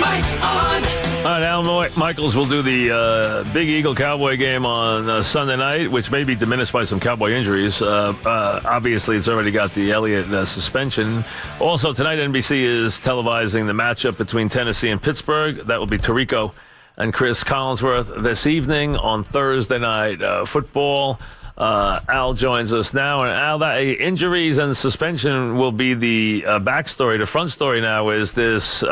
Mike's on. All right, Al Michaels will do the Big Eagle Cowboy game on Sunday night, which may be diminished by some Cowboy injuries. Obviously, it's already got the Elliott suspension. Also, tonight, NBC is televising the matchup between Tennessee and Pittsburgh. That will be Tirico and Chris Collinsworth this evening on Thursday night football. Al joins us now. And Al, injuries and suspension will be the backstory. The front story now is this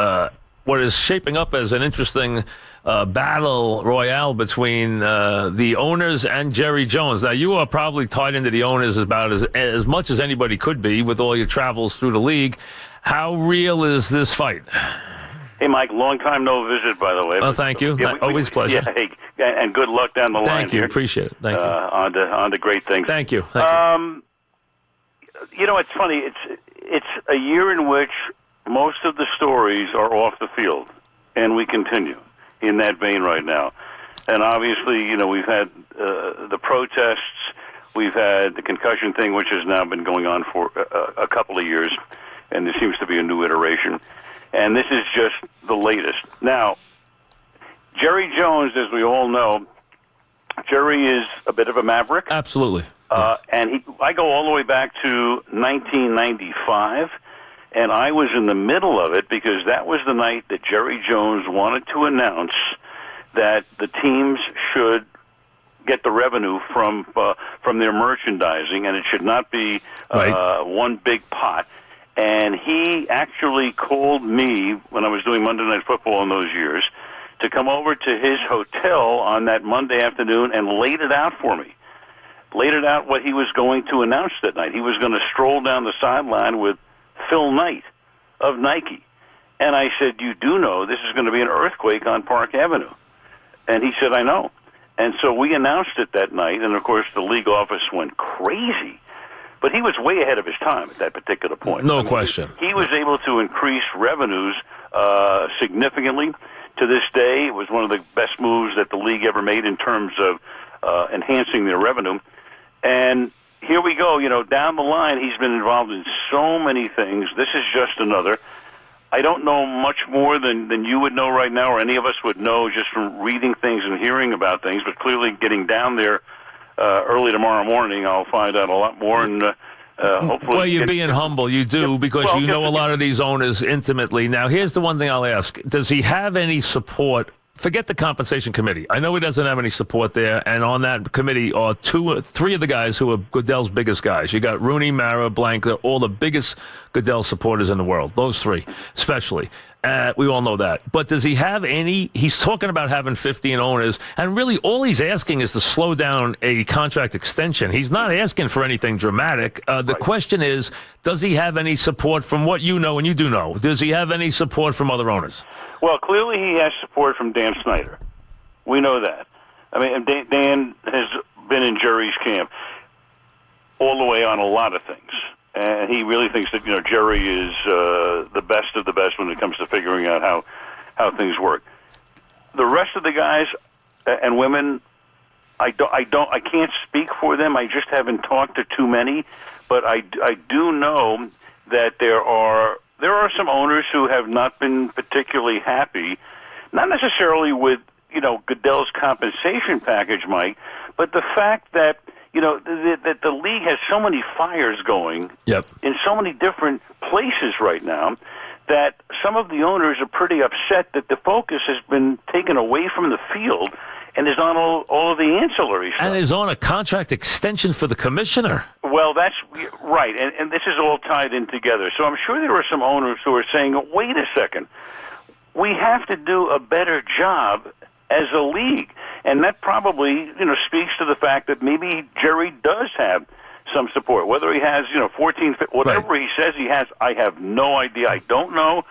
what is shaping up as an interesting battle royale between the owners and Jerry Jones. Now, you are probably tied into the owners about as much as anybody could be with all your travels through the league. How real is this fight? Hey, Mike, long time no visit, by the way. Oh, thank you. Yeah, always a pleasure. Yeah, hey, and good luck down the line. Thank you. Here. Appreciate it. Thank you. On to great things. Thank you. Thank you. You know, it's funny. It's a year in which most of the stories are off the field, and we continue in that vein right now. And obviously, you know, we've had the protests, we've had the concussion thing, which has now been going on for a couple of years, and there seems to be a new iteration. And this is just the latest. Now, Jerry Jones, as we all know, Jerry is a bit of a maverick. Absolutely. Yes. And I go all the way back to 1995. And I was in the middle of it because that was the night that Jerry Jones wanted to announce that the teams should get the revenue from their merchandising, and it should not be one big pot. And he actually called me when I was doing Monday Night Football in those years to come over to his hotel on that Monday afternoon and laid it out for me. Laid it out what he was going to announce that night. He was going to stroll down the sideline with Phil Knight of Nike. And I said, you do know this is going to be an earthquake on Park Avenue. And he said, I know. And so we announced it that night, and of course the league office went crazy. But he was way ahead of his time at that particular point. No question. He was able to increase revenues significantly. To this day, it was one of the best moves that the league ever made in terms of enhancing their revenue. And here we go, you know, down the line, he's been involved in so many things. This is just another. I don't know much more than you would know right now, or any of us would know just from reading things and hearing about things, but clearly getting down there early tomorrow morning, I'll find out a lot more, and hopefully... Well, you're being humble. You do, because you know a lot of these owners intimately. Now, here's the one thing I'll ask. Does he have any support? Forget the compensation committee. I know he doesn't have any support there, and on that committee are three of the guys who are Goodell's biggest guys. You got Rooney, Mara, Blank, they're all the biggest Goodell supporters in the world, those three especially. We all know that. But does he have any? He's talking about having 15 owners, and really all he's asking is to slow down a contract extension. He's not asking for anything dramatic. The question is, does he have any support from what you know, and you do know? Does he have any support from other owners? Well, clearly he has support from Dan Snyder. We know that. I mean, Dan has been in Jerry's camp all the way on a lot of things. And he really thinks that, you know, Jerry is the best of the best when it comes to figuring out how things work. The rest of the guys and women, I can't speak for them. I just haven't talked to too many, but I do know that there are some owners who have not been particularly happy, not necessarily with, you know, Goodell's compensation package, Mike, but the fact that, you know, that the league has so many fires going in so many different places right now that some of the owners are pretty upset that the focus has been taken away from the field and is on all of the ancillary stuff. And is on a contract extension for the commissioner. Well, that's right, and this is all tied in together. So I'm sure there are some owners who are saying, wait a second, we have to do a better job as a league. And that probably, you know, speaks to the fact that maybe Jerry does have some support. Whether he has, you know, 14, whatever he says he has, I have no idea. I don't know.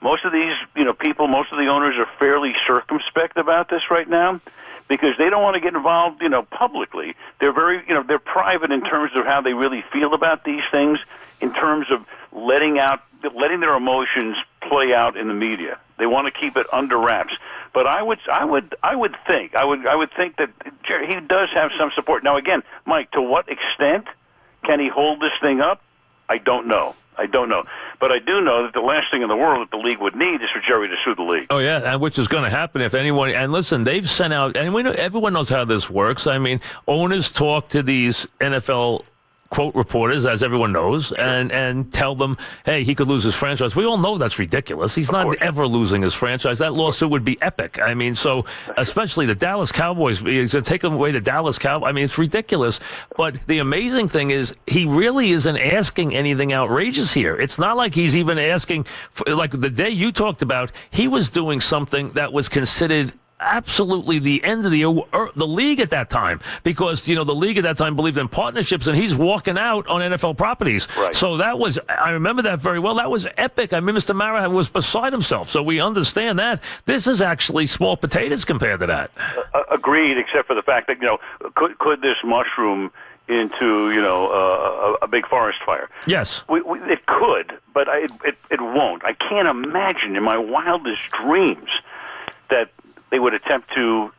Most of these, you know, people, most of the owners are fairly circumspect about this right now because they don't want to get involved, you know, publicly. They're very, you know, they're private in terms of how they really feel about these things, in terms of letting their emotions play out in the media. They want to keep it under wraps. But I would think that he does have some support. Now, again, Mike, to what extent can he hold this thing up? I don't know. I don't know. But I do know that the last thing in the world that the league would need is for Jerry to sue the league. Oh, yeah, and which is going to happen if anyone... And listen, they've sent out... And we know, everyone knows how this works. I mean, owners talk to these NFL... quote reporters, as everyone knows, and tell them, hey, he could lose his franchise. We all know that's ridiculous. He's not ever losing his franchise. That lawsuit would be epic. I mean, so especially the Dallas Cowboys, he's going to take away the Dallas Cowboys. I mean, it's ridiculous. But the amazing thing is he really isn't asking anything outrageous here. It's not like he's even asking, for, like the day you talked about, he was doing something that was considered absolutely the end of the league at that time, because the league at that time believed in partnerships, and he's walking out on NFL properties. Right. So I remember that very well. That was epic. I mean, Mr. Mara was beside himself. So we understand that this is actually small potatoes compared to that. Agreed, except for the fact that could this mushroom into a big forest fire? Yes, it could, but it won't. I can't imagine in my wildest dreams that they would attempt to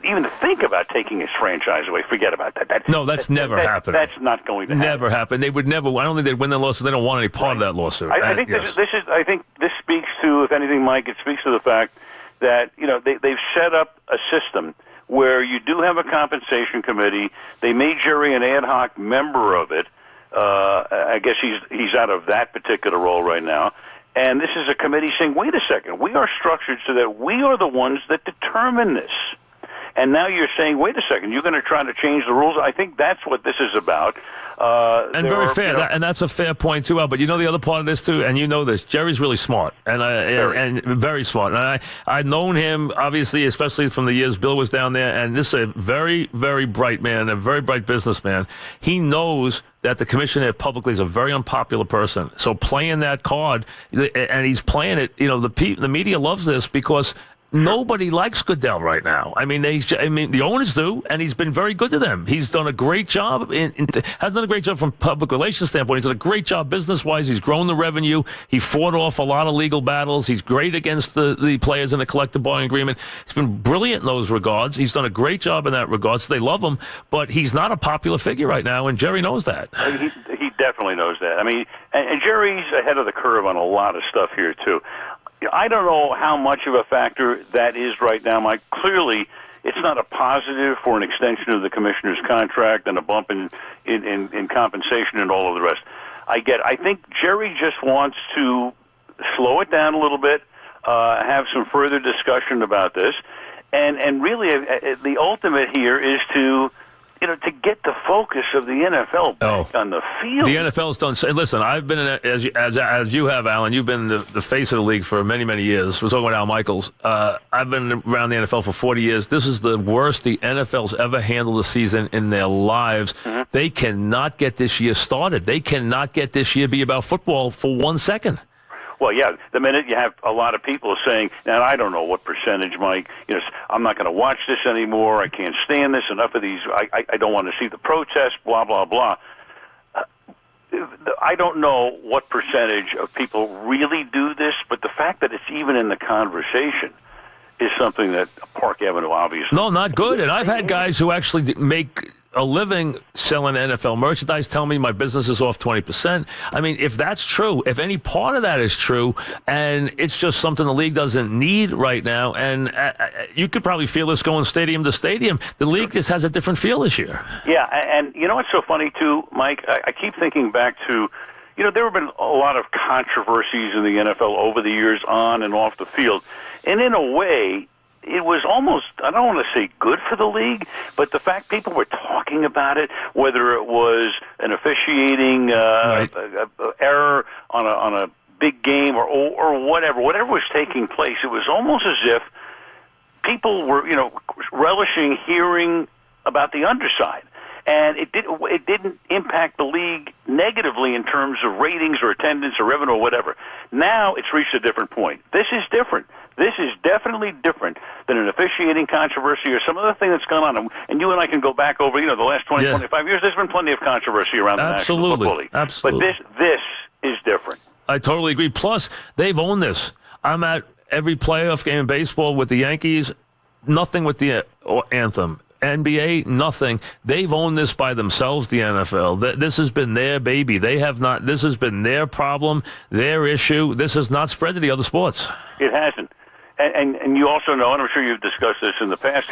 even think about taking his franchise away. Forget about that. No, that's never happening. That's not going to happen. Never happen. They would never. I don't think they'd win the lawsuit. They don't want any part of that lawsuit. I think I think this speaks to, if anything, Mike, it speaks to the fact that they've set up a system where you do have a compensation committee. They made Jerry an ad hoc member of it. I guess he's out of that particular role right now. And this is a committee saying, wait a second, we are structured so that we are the ones that determine this. And now you're saying, wait a second, you're going to try to change the rules? I think that's what this is about. And very fair, and that's a fair point too, Al. But the other part of this too, and you know this, Jerry's really smart, and very smart. And I've known him, obviously, especially from the years Bill was down there, and this is a very, very bright man, a very bright businessman. He knows that the commissioner publicly is a very unpopular person. So playing that card, and he's playing it, the media loves this because nobody likes Goodell right now. I mean, the owners do, and he's been very good to them. He's done a great job. Has done a great job from public relations standpoint. He's done a great job business-wise. He's grown the revenue. He fought off a lot of legal battles. He's great against the players in the collective bargaining agreement. He's been brilliant in those regards. He's done a great job in that regard. So they love him, but he's not a popular figure right now, and Jerry knows that. He definitely knows that. I mean, and Jerry's ahead of the curve on a lot of stuff here, too. I don't know how much of a factor that is right now, Mike. Clearly, it's not a positive for an extension of the commissioner's contract and a bump in compensation and all of the rest. I think Jerry just wants to slow it down a little bit, have some further discussion about this, and really the ultimate here is to get the focus of the NFL back on the field. The NFL's done. Listen, I've been as you have, Alan. You've been the face of the league for many, many years. We're talking about Al Michaels. I've been around the NFL for 40 years. This is the worst the NFL's ever handled a season in their lives. Mm-hmm. They cannot get this year started. They cannot get this year be about football for 1 second. Well, yeah, the minute you have a lot of people saying, and I don't know what percentage, Mike, I'm not going to watch this anymore, I can't stand this, enough of these, I don't want to see the protests, blah, blah, blah. I don't know what percentage of people really do this, but the fact that it's even in the conversation is something that Park Avenue obviously... No, not good. And I've had guys who actually make a living selling NFL merchandise tell me my business is off 20%. I mean, if that's true, if any part of that is true, and it's just something the league doesn't need right now, and you could probably feel this going stadium to stadium, the league just has a different feel this year. Yeah, and you know what's so funny, too, Mike? I keep thinking back to, there have been a lot of controversies in the NFL over the years on and off the field, and in a way, it was almost, I don't want to say good for the league, but the fact people were talking about it, whether it was an officiating error on a big game or whatever was taking place, it was almost as if people were, relishing hearing about the underside. And it didn't impact the league negatively in terms of ratings or attendance or revenue or whatever. Now it's reached a different point. This is different. This is definitely different than an officiating controversy or some other thing that's gone on. And you and I can go back over, the last 20, 25 years. There's been plenty of controversy around the National Football League. Absolutely. But this is different. I totally agree. Plus, they've owned this. I'm at every playoff game in baseball with the Yankees. Nothing with the anthem. NBA, nothing. They've owned this by themselves, the NFL. This has been their baby. They have not. This has been their problem, their issue. This has not spread to the other sports. It hasn't. And you also know, and I'm sure you've discussed this in the past,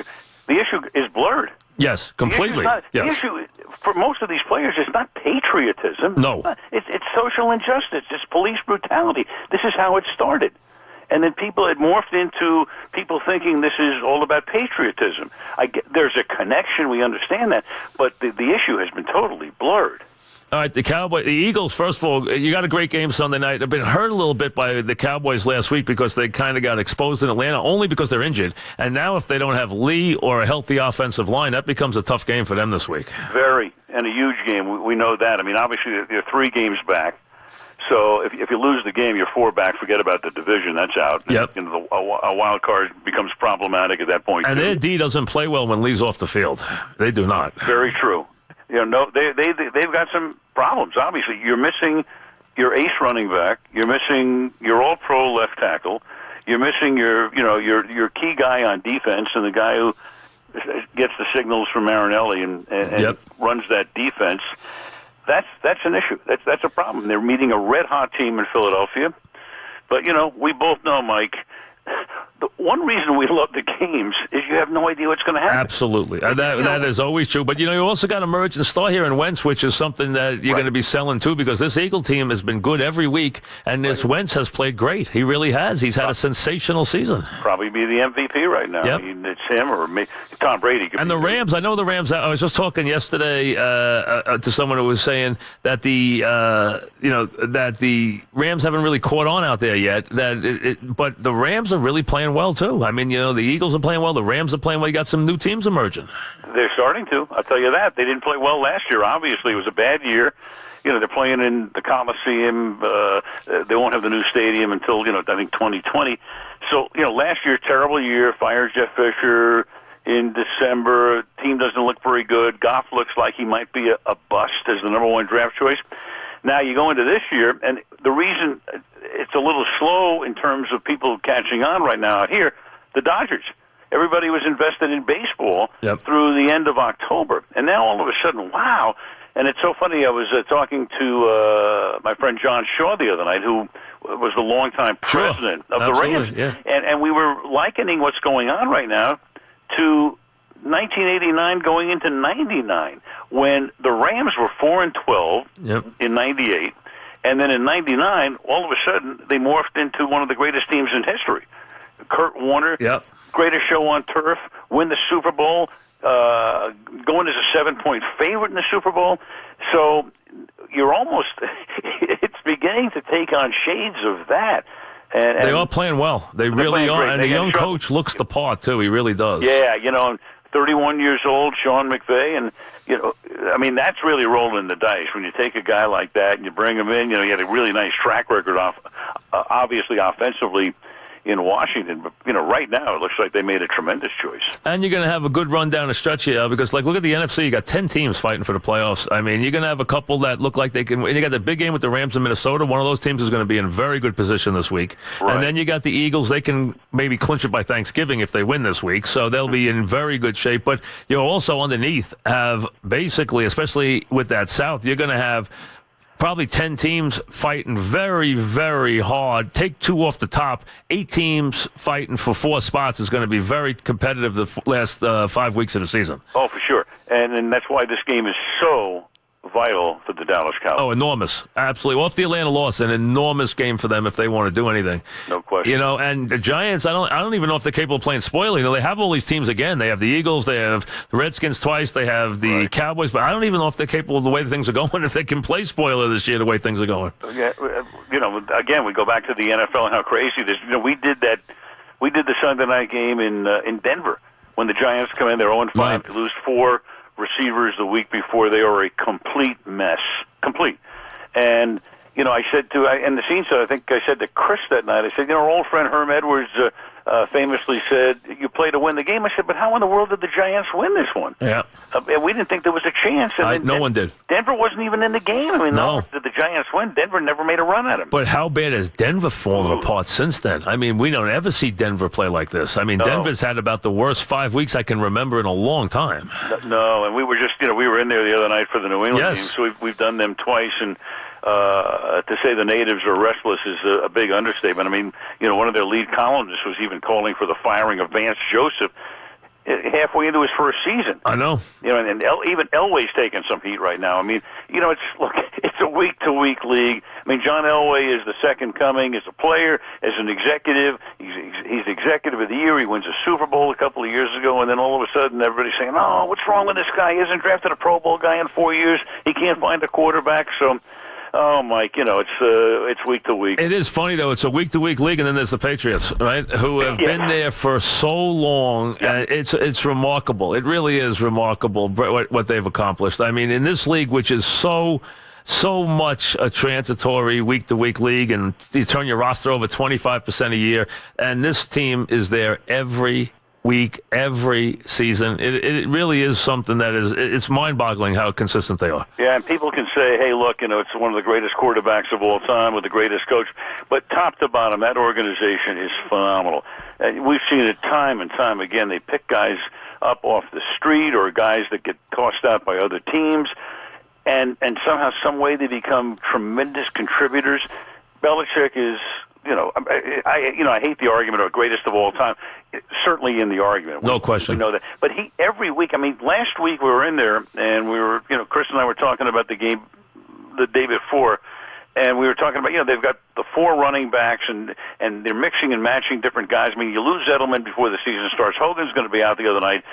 the issue is blurred. Yes, completely. The issue for most of these players is not patriotism. No. It's social injustice. It's police brutality. This is how it started. And then people had morphed into people thinking this is all about patriotism. There's a connection. We understand that. But the issue has been totally blurred. All right, the Eagles, first of all, you got a great game Sunday night. They've been hurt a little bit by the Cowboys last week because they kind of got exposed in Atlanta, only because they're injured. And now if they don't have Lee or a healthy offensive line, that becomes a tough game for them this week. Very, and a huge game. We know that. I mean, obviously, they're 3 games back. So if you lose the game, you're 4 back. Forget about the division. That's out. Yep. A wild card becomes problematic at that point. And their D doesn't play well when Lee's off the field. They do not. Very true. They've got some problems. Obviously, you're missing your ace running back. You're missing your all-pro left tackle. You're missing your key guy on defense and the guy who gets the signals from Marinelli and yep. runs that defense. That's an issue. That's a problem. They're meeting a red-hot team in Philadelphia. But, we both know, Mike, the one reason we love the games is you have no idea what's going to happen. Absolutely. That is always true. But, you also got emergent star here in Wentz, which is something that you're going to be selling too, because this Eagle team has been good every week, and this Wentz has played great. He really has. He's had a sensational season. Probably be the MVP right now. Yep. It's him or Tom Brady. And the Rams, I know the Rams, I was just talking yesterday to someone who was saying that that the Rams haven't really caught on out there yet, but the Rams are really playing well too. I mean, the Eagles are playing well, the Rams are playing well. You got some new teams emerging. They're starting to. I'll tell you that. They didn't play well last year. Obviously, it was a bad year. They're playing in the Coliseum. They won't have the new stadium until, I think 2020. So, last year, terrible year. Fires Jeff Fisher in December. Team doesn't look very good. Goff looks like he might be a bust as the number 1 draft choice. Now you go into this year, and the reason it's a little slow in terms of people catching on right now out here, the Dodgers. Everybody was invested in baseball through the end of October. And now all of a sudden, wow. And it's so funny, I was talking to my friend John Shaw the other night, who was the longtime president of the Rams. Yeah. And we were likening what's going on right now to 1989 going into 99, when the Rams were 4-12 in 98, and then in 99, all of a sudden, they morphed into one of the greatest teams in history. Kurt Warner, greatest show on turf, win the Super Bowl, going as a 7-point favorite in the Super Bowl. So you're almost, it's beginning to take on shades of that. And they are playing well. They really are. And the young coach looks the part, too. He really does. Yeah, 31 years old, Sean McVay, and, that's really rolling the dice. When you take a guy like that and you bring him in, he had a really nice track record, obviously offensively, in Washington. But, right now it looks like they made a tremendous choice. And you're going to have a good run down the stretch here because, look at the NFC. You got 10 teams fighting for the playoffs. I mean, you're going to have a couple that look like they can win. You got the big game with the Rams in Minnesota. One of those teams is going to be in very good position this week. Right. And then you got the Eagles. They can maybe clinch it by Thanksgiving if they win this week. So they'll be in very good shape. But you also underneath have basically, especially with that South, you're going to have probably 10 teams fighting very, very hard. Take 2 off the top. 8 teams fighting for 4 spots is going to be very competitive the last 5 weeks of the season. Oh, for sure. And that's why this game is so vital for the Dallas Cowboys. Oh, enormous. Absolutely. Off the Atlanta loss, an enormous game for them if they want to do anything. No question. And the Giants, I don't even know if they're capable of playing spoiler. They have all these teams again. They have the Eagles, they have the Redskins twice, they have the Cowboys, but I don't even know if they're capable of the way things are going, if they can play spoiler this year the way things are going. Yeah, again, we go back to the NFL and how crazy it is. We did the Sunday night game in Denver when the Giants come in. They're 0-5. Right. They lose 4 receivers the week before. They are a complete mess. Complete. And, I said and the scene said, I think I said to Chris that night, I said, our old friend Herm Edwards famously said, "You play to win the game." I said, "But how in the world did the Giants win this one?" Yeah. And we didn't think there was a chance. And No one did. Denver wasn't even in the game. I mean, No. did the Giants win? Denver never made a run at him. But how bad has Denver fallen apart since then? I mean, we don't ever see Denver play like this. I mean, No. Denver's had about the worst 5 weeks I can remember in a long time. No, and we were just, we were in there the other night for the New England Yes. game, so we've done them twice, and to say the natives are restless is a big understatement. I mean, one of their lead columnists was even calling for the firing of Vance Joseph halfway into his first season. I know. And even Elway's taking some heat right now. I mean, it's a week-to-week league. I mean, John Elway is the second coming as a player, as an executive. He's executive of the year. He wins a Super Bowl a couple of years ago, and then all of a sudden everybody's saying, "Oh, what's wrong with this guy? He hasn't drafted a Pro Bowl guy in 4 years. He can't find a quarterback." So, Mike, it's week to week. It is funny, though. It's a week-to-week league, and then there's the Patriots, right, who have been there for so long. And it's remarkable. It really is remarkable what they've accomplished. I mean, in this league, which is so much a transitory week-to-week league, and you turn your roster over 25% a year, and this team is there every week, every season. It really is something that it's mind-boggling how consistent they are. Yeah, and people can say, hey, look, it's one of the greatest quarterbacks of all time with the greatest coach. But top to bottom, that organization is phenomenal. And we've seen it time and time again. They pick guys up off the street or guys that get tossed out by other teams, and somehow, some way, they become tremendous contributors. Belichick is... I hate the argument of greatest of all time. Certainly in the argument. No question. We know that. But every week, last week we were in there, and we were, Chris and I were talking about the game the day before, and we were talking about, they've got the 4 running backs, and they're mixing and matching different guys. I mean, you lose Edelman before the season starts. Hogan's going to be out the other night,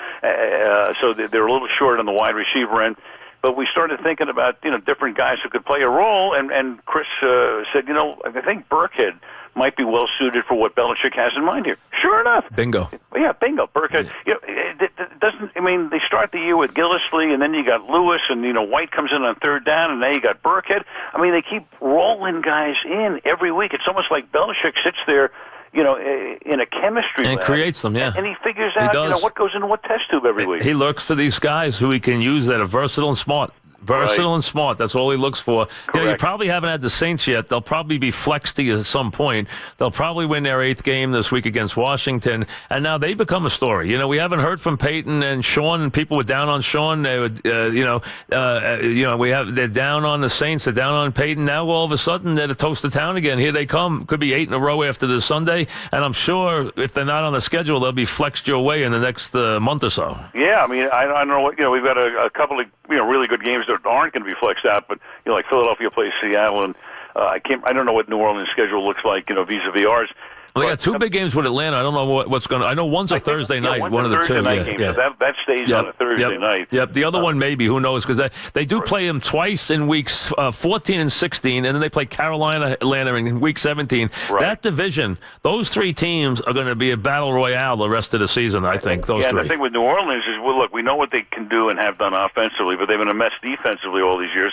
so they're a little short on the wide receiver end. But we started thinking about, different guys who could play a role, and Chris said, I think Burkhead might be well suited for what Belichick has in mind here. Sure enough. Bingo. Yeah, bingo. Burkhead. They start the year with Gillislee, and then you got Lewis, and, White comes in on third down, and now you got Burkhead. I mean, they keep rolling guys in every week. It's almost like Belichick sits there, in a chemistry and lab, creates them, yeah. And he figures out, what goes into what test tube every week. He looks for these guys who he can use that are versatile and smart. Versatile and smart. That's all he looks for. You probably haven't had the Saints yet. They'll probably be flexed to you at some point. They'll probably win their 8th game this week against Washington. And now they become a story. We haven't heard from Peyton and Sean, and people were down on Sean. They would, they're down on the Saints. They're down on Peyton. Now all of a sudden they're the toast of town again. Here they come. Could be 8 in a row after this Sunday. And I'm sure if they're not on the schedule, they'll be flexed your way in the next month or so. Yeah, I don't know what, we've got a couple of really good games that aren't going to be flexed out, but like Philadelphia plays Seattle, and I don't know what New Orleans' schedule looks like, vis-a-vis ours. Well, they got 2 big games with Atlanta. I don't know what's going to. I know one's a Thursday night, one of the 2. Yeah. So that stays on a Thursday night. Yep. The other one maybe. Who knows? Because they do play them twice in weeks 14 and 16, and then they play Carolina, Atlanta in week 17. Right. That division, those 3 teams are going to be a battle royale the rest of the season. I think those 3. And the thing with New Orleans is, look, we know what they can do and have done offensively, but they've been a mess defensively all these years.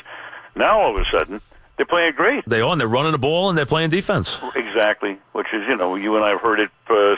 Now all of a sudden, they're playing great. They are, and they're running the ball, and they're playing defense. Exactly, which is, you and I have heard it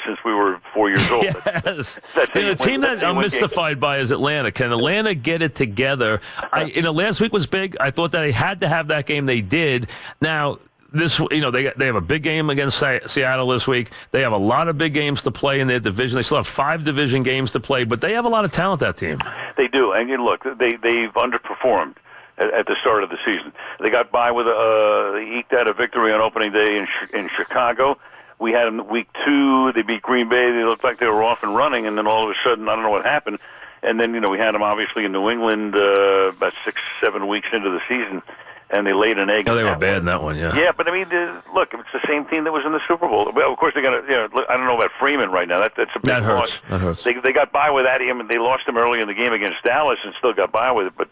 since we were 4 years old. Yes. The team that I'm mystified by is Atlanta. Can Atlanta get it together? Last week was big. I thought that they had to have that game. They did. Now, they have a big game against Seattle this week. They have a lot of big games to play in their division. They still have 5 division games to play, but they have a lot of talent, that team. They do, and look, they've underperformed at the start of the season. They got by with they eked out a victory on opening day in Chicago. We had them week 2. They beat Green Bay. They looked like they were off and running, and then all of a sudden, I don't know what happened. And then, we had them obviously in New England about 6-7 weeks into the season, and they laid an egg. Oh, they were bad in that one, yeah. Yeah, but look, it's the same team that was in the Super Bowl. Well, of course, they got I don't know about Freeman right now. That's a big loss. That hurts. They got by with him, and they lost him early in the game against Dallas, and still got by with it. But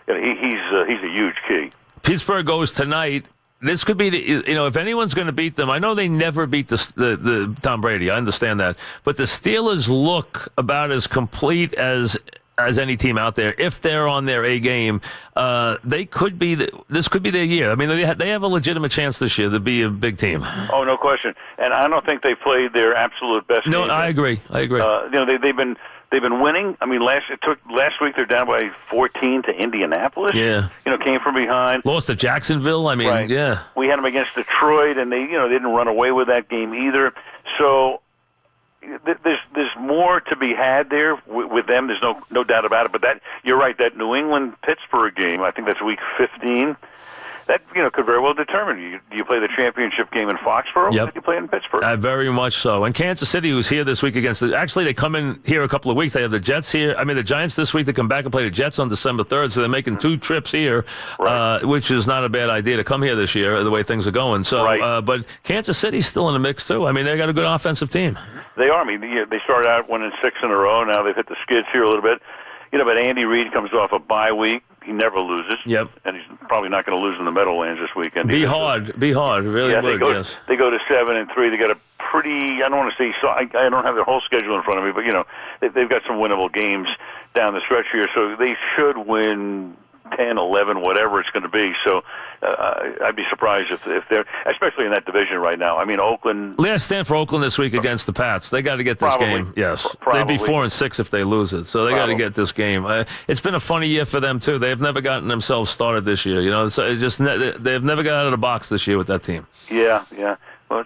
he's a huge key. Pittsburgh goes tonight. This could be if anyone's going to beat them. I know they never beat the Tom Brady. I understand that, but the Steelers look about as complete as as any team out there. If they're on their A game, they could be. This could be their year. I mean, they have a legitimate chance this year to be a big team. Oh, no question. And I don't think they played their absolute best. No, game. I agree. They've been winning. I mean, last week they're down by 14 to Indianapolis. Yeah. Came from behind. Lost to Jacksonville. I mean, right. Yeah. We had them against Detroit, and they didn't run away with that game either. So there's more to be had there with them. There's no doubt about it. But you're right. That New England Pittsburgh game, I think that's week 15. That could very well determine. Do you play the championship game in Foxborough? Yep. Or do you play in Pittsburgh? Very much so. And Kansas City, who's here this week against actually they come in here a couple of weeks. They have the Jets here. I mean, the Giants this week. They come back and play the Jets on December 3rd. So they're making 2 trips here, right. Which is not a bad idea to come here this year. The way things are going. So, right. But Kansas City's still in the mix too. I mean, they got a good offensive team. They are. I mean, they started out winning 6 in a row. Now they've hit the skids here a little bit. But Andy Reid comes off a bye week. He never loses. Yep. And he's probably not going to lose in the Meadowlands this weekend. Be hard. Really yeah, would, yes. They go to 7-3. They got a pretty, I don't want to say, so I don't have their whole schedule in front of me, but, they've got some winnable games down the stretch here. So they should win 10, 11, whatever it's going to be. So I'd be surprised if they're, especially in that division right now. I mean, Oakland. Last stand for Oakland this week against the Pats. They got to get this game. Yes. Probably. They'd be 4-6 if they lose it. So they got to get this game. It's been a funny year for them, too. They've never gotten themselves started this year. They've never got out of the box this year with that team. Yeah. Well,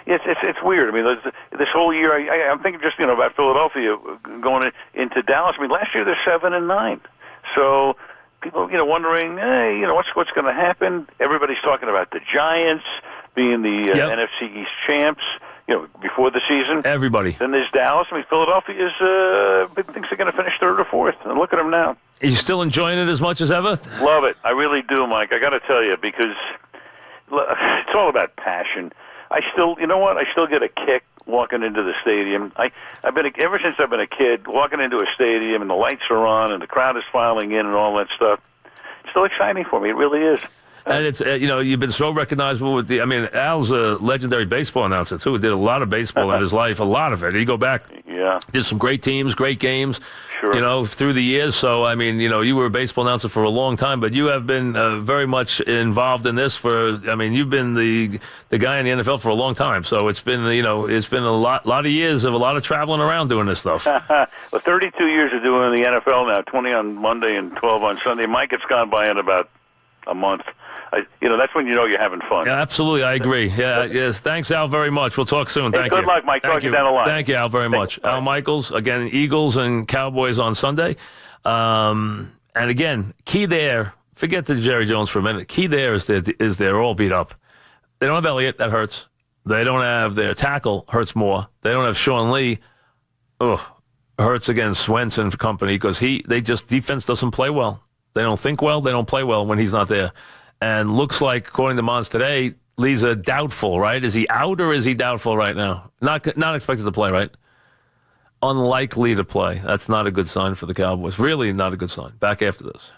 it's weird. I mean, this whole year, I'm thinking just, about Philadelphia going into Dallas. I mean, last year they're 7-9. So people, wondering, hey, what's going to happen? Everybody's talking about the Giants being the NFC East champs, before the season. Everybody. Then there's Dallas. I mean, Philadelphia's thinks they're going to finish 3rd or 4th. And look at them now. Are you still enjoying it as much as ever? Love it. I really do, Mike. I got to tell you, because it's all about passion. I still get a kick walking into the stadium. I've been ever since I've been a kid, walking into a stadium and the lights are on and the crowd is filing in and all that stuff. It's still exciting for me. It really is. And it's you've been so recognizable with Al's a legendary baseball announcer too. He did a lot of baseball in his life, a lot of it. You go back, did some great teams, great games, sure. Through the years. So I mean, you were a baseball announcer for a long time, but you have been very much involved in this you've been the guy in the NFL for a long time. So it's been it's been a lot of years of a lot of traveling around doing this stuff. Well, 32 years of doing the NFL now, 20 on Monday and 12 on Sunday. Mike, it's gone by in about a month. That's when you're having fun. Yeah, absolutely. I agree. Yeah, yes. Thanks, Al, very much. We'll talk soon. Thank you. Good luck, Mike. Talk you down the line. Thank you, Al, very much. Al Michaels, again, Eagles and Cowboys on Sunday. And again, key there, forget the Jerry Jones for a minute. Key there is they're all beat up. They don't have Elliott. That hurts. They don't have their tackle. Hurts more. They don't have Sean Lee. Hurts against Swenson for company because defense doesn't play well. They don't think well. They don't play well when he's not there. And looks like, according to Mons today, Lee's a doubtful, right? Is he out or is he doubtful right now? Not expected to play, right? Unlikely to play. That's not a good sign for the Cowboys. Really not a good sign. Back after this.